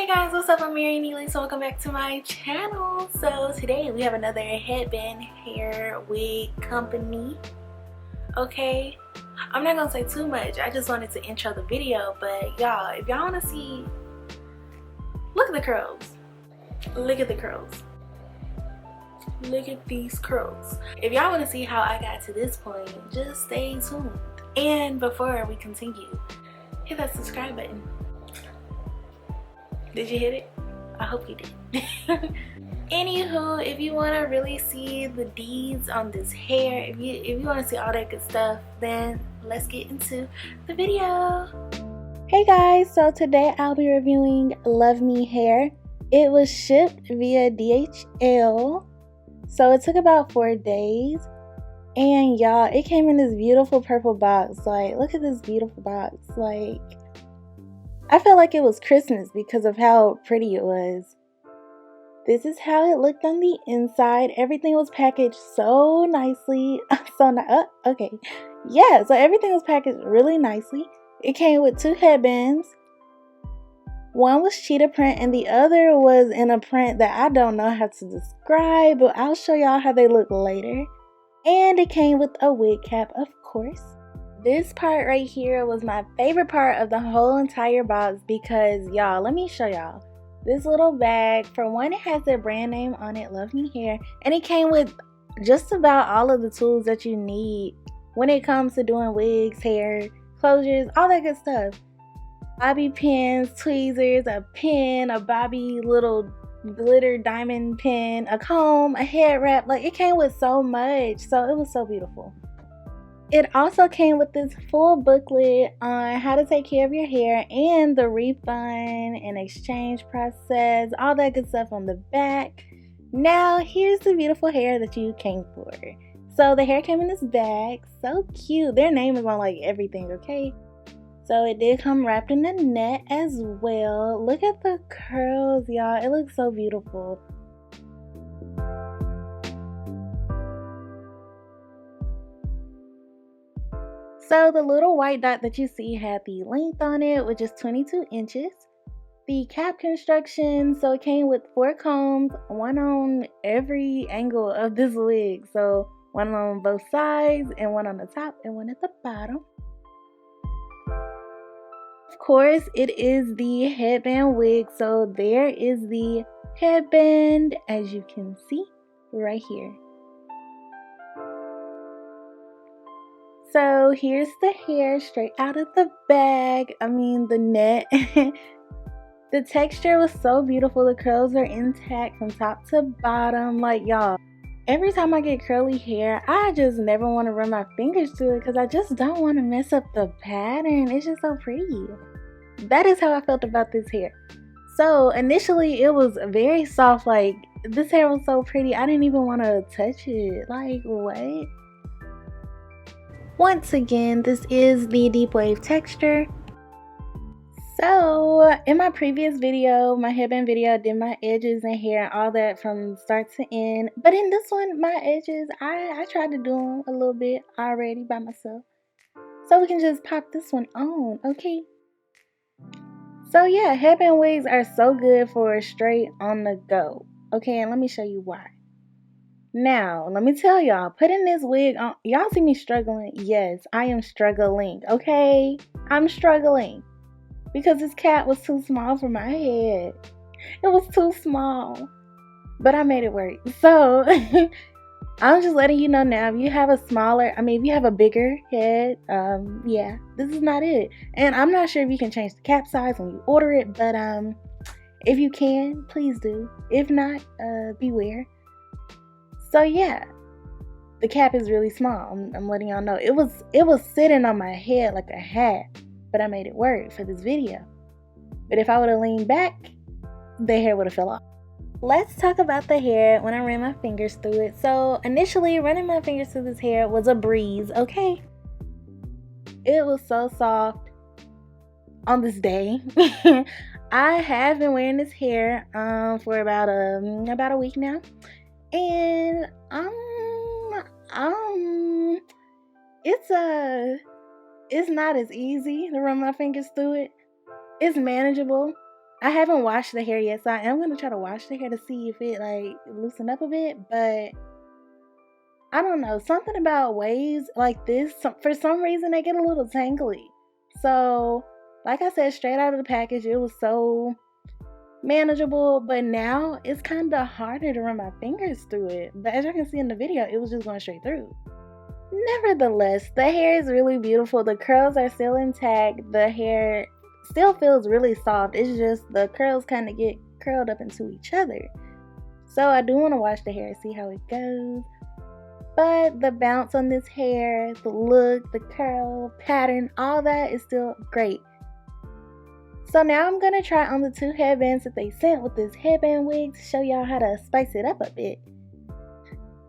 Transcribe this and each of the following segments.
Hey guys, what's up? I'm Mary Neely, so welcome back to my channel. So today we have another headband hair wig company. Okay, I'm not gonna say too much. I just wanted to intro the video, but y'all, if y'all want to see, look at the curls. Look at the curls. Look at these curls. If y'all want to see how I got to this point, just stay tuned. And before we continue, hit that subscribe button. Did you hit it? I hope you did. Anywho, if you want to really see the deeds on this hair, if you want to see all that good stuff, then let's get into the video. Hey guys, so today I'll be reviewing LuvMe Hair. It was shipped via DHL, so it took about 4 days. And y'all, it came in this beautiful purple box. Like, look at this beautiful box. Like, I felt like it was Christmas because of how pretty it was. This is how it looked on the inside. Everything was packaged so nicely. Okay. Yeah, so everything was packaged really nicely. It came with 2 headbands. One was cheetah print and the other was in a print that I don't know how to describe, but I'll show y'all how they look later. And it came with a wig cap, of course. This part right here was my favorite part of the whole entire box because, y'all, let me show y'all. This little bag, for one, it has their brand name on it, LuvMe Hair, and it came with just about all of the tools that you need when it comes to doing wigs, hair, closures, all that good stuff. Bobby pins, tweezers, a pin, a bobby little glitter diamond pin, a comb, a head wrap. Like, it came with so much, so it was so beautiful. It also came with this full booklet on how to take care of your hair and the refund and exchange process, all that good stuff on the back. Now, here's the beautiful hair that you came for. So the hair came in this bag, so cute. Their name is on like everything, okay? So it did come wrapped in a net as well. Look at the curls, y'all. It looks so beautiful. So the little white dot that you see had the length on it, which is 22 inches. The cap construction, so it came with 4 combs, one on every angle of this wig. So one on both sides and one on the top and one at the bottom. Of course, it is the headband wig. So there is the headband, as you can see right here. So here's the hair straight out of the bag. The net. The texture was so beautiful. The curls are intact from top to bottom. Like, y'all, every time I get curly hair, I just never want to run my fingers through it because I just don't want to mess up the pattern. It's just so pretty. That is how I felt about this hair. So initially it was very soft. Like, this hair was so pretty, I didn't even want to touch it. Like, what? Once again, this is the Deep Wave texture. So in my previous video, my headband video, I did my edges and hair and all that from start to end. But in this one, my edges, I tried to do them a little bit already by myself. So we can just pop this one on, okay? So yeah, headband wigs are so good for straight on the go. Okay, and let me show you why. Now, let me tell y'all, putting this wig on, y'all see me struggling? Yes, I am struggling, okay? I'm struggling because this cap was too small for my head. It was too small, but I made it work. So, I'm just letting you know now, if you have a smaller, if you have a bigger head, yeah, this is not it. And I'm not sure if you can change the cap size when you order it, but if you can, please do. If not, beware. So yeah, the cap is really small. I'm letting y'all know. It was sitting on my head like a hat, but I made it work for this video. But if I would have leaned back, the hair would have fell off. Let's talk about the hair when I ran my fingers through it. So initially, running my fingers through this hair was a breeze, okay? It was so soft on this day. I have been wearing this hair for about a week now. And it's not as easy to run my fingers through it. It's manageable. I haven't washed the hair yet, so I am going to try to wash the hair to see if it like loosen up a bit, but I don't know, something about waves like this, for some reason they get a little tangly. So like I said, straight out of the package, it was so manageable, but now it's kind of harder to run my fingers through it. But as you can see in the video, it was just going straight through. Nevertheless, the hair is really beautiful. The curls are still intact. The hair still feels really soft. It's just the curls kind of get curled up into each other. So I do want to wash the hair, see how it goes. But the bounce on this hair, the look, the curl, pattern, all that is still great. So now I'm going to try on the 2 headbands that they sent with this headband wig to show y'all how to spice it up a bit.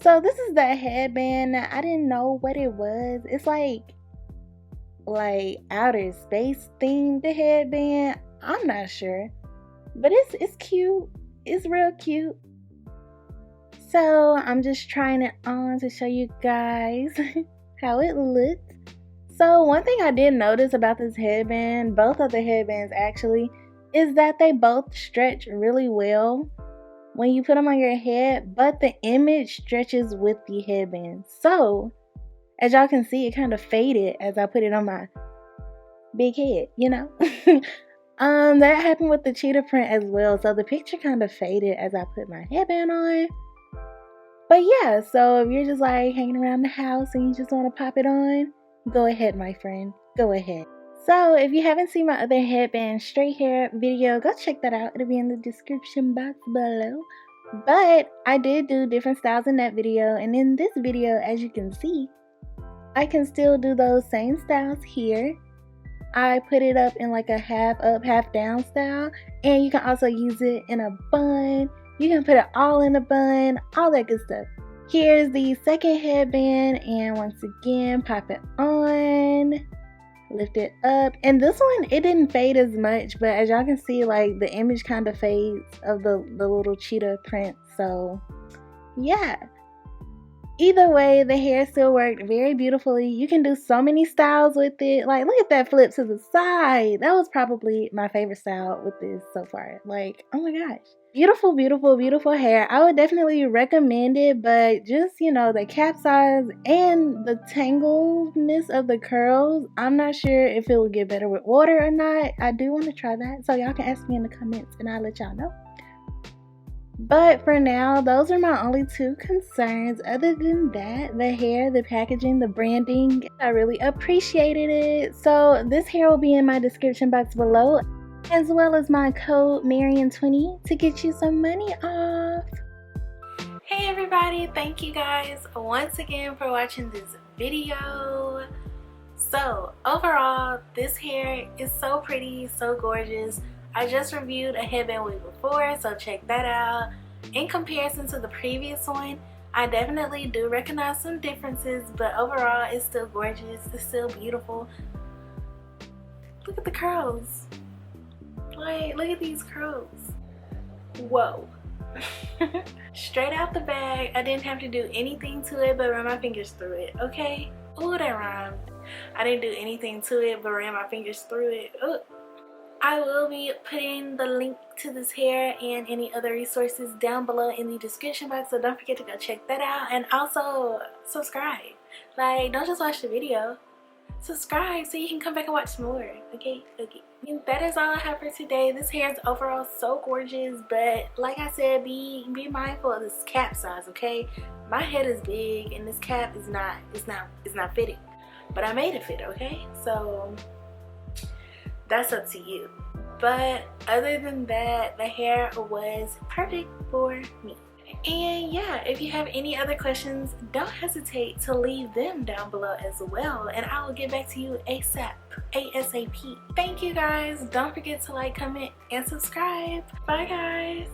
So this is the headband. I didn't know what it was. It's like outer space themed headband. I'm not sure. But it's cute. It's real cute. So I'm just trying it on to show you guys how it looks. So one thing I did notice about this headband, both of the headbands actually, is that they both stretch really well when you put them on your head, but the image stretches with the headband. So as y'all can see, it kind of faded as I put it on my big head, you know. That happened with the cheetah print as well. So the picture kind of faded as I put my headband on. But yeah, so if you're just like hanging around the house and you just want to pop it on, go ahead, my friend, go ahead. So if you haven't seen my other headband straight hair video, go check that out. It'll be in the description box below. But I did do different styles in that video, and in this video, as you can see, I can still do those same styles here. I put it up in like a half up, half down style, and you can also use it in a bun. You can put it all in a bun, all that good stuff. Here's the second headband, and once again, pop it on, lift it up. And this one, it didn't fade as much, but as y'all can see, like the image kind of fades of the little cheetah print. So yeah, either way, the hair still worked very beautifully. You can do so many styles with it. Like, look at that flip to the side. That was probably my favorite style with this so far. Like, oh my gosh. Beautiful, beautiful, beautiful hair. I would definitely recommend it, but just, you know, the cap size and the tangledness of the curls, I'm not sure if it will get better with water or not. I do want to try that, so y'all can ask me in the comments and I'll let y'all know. But for now, those are my only 2 concerns. Other than that, the hair, the packaging, the branding, I really appreciated it. So this hair will be in my description box below, as well as my code Marian20 to get you some money off. Hey everybody, thank you guys once again for watching this video. So overall, this hair is so pretty, so gorgeous. I just reviewed a headband wig before, so check that out. In comparison to the previous one, I definitely do recognize some differences, but overall it's still gorgeous, it's still beautiful. Look at the curls. Like, look at these curls. Whoa. Straight out the bag. I didn't have to do anything to it but run my fingers through it, okay? Oh, that rhymed. I didn't do anything to it but ran my fingers through it. Ooh. I will be putting the link to this hair and any other resources down below in the description box, so don't forget to go check that out. And also subscribe. Like, don't just watch the video, subscribe so you can come back and watch more. Okay. And that is all I have for today. This hair is overall so gorgeous, but like I said, be mindful of this cap size, okay? My head is big and this cap is not fitting, but I made it fit, okay? So that's up to you. But other than that, the hair was perfect for me. And yeah, if you have any other questions, don't hesitate to leave them down below as well, and I will get back to you ASAP. Thank you guys. Don't forget to like, comment, and subscribe. Bye guys.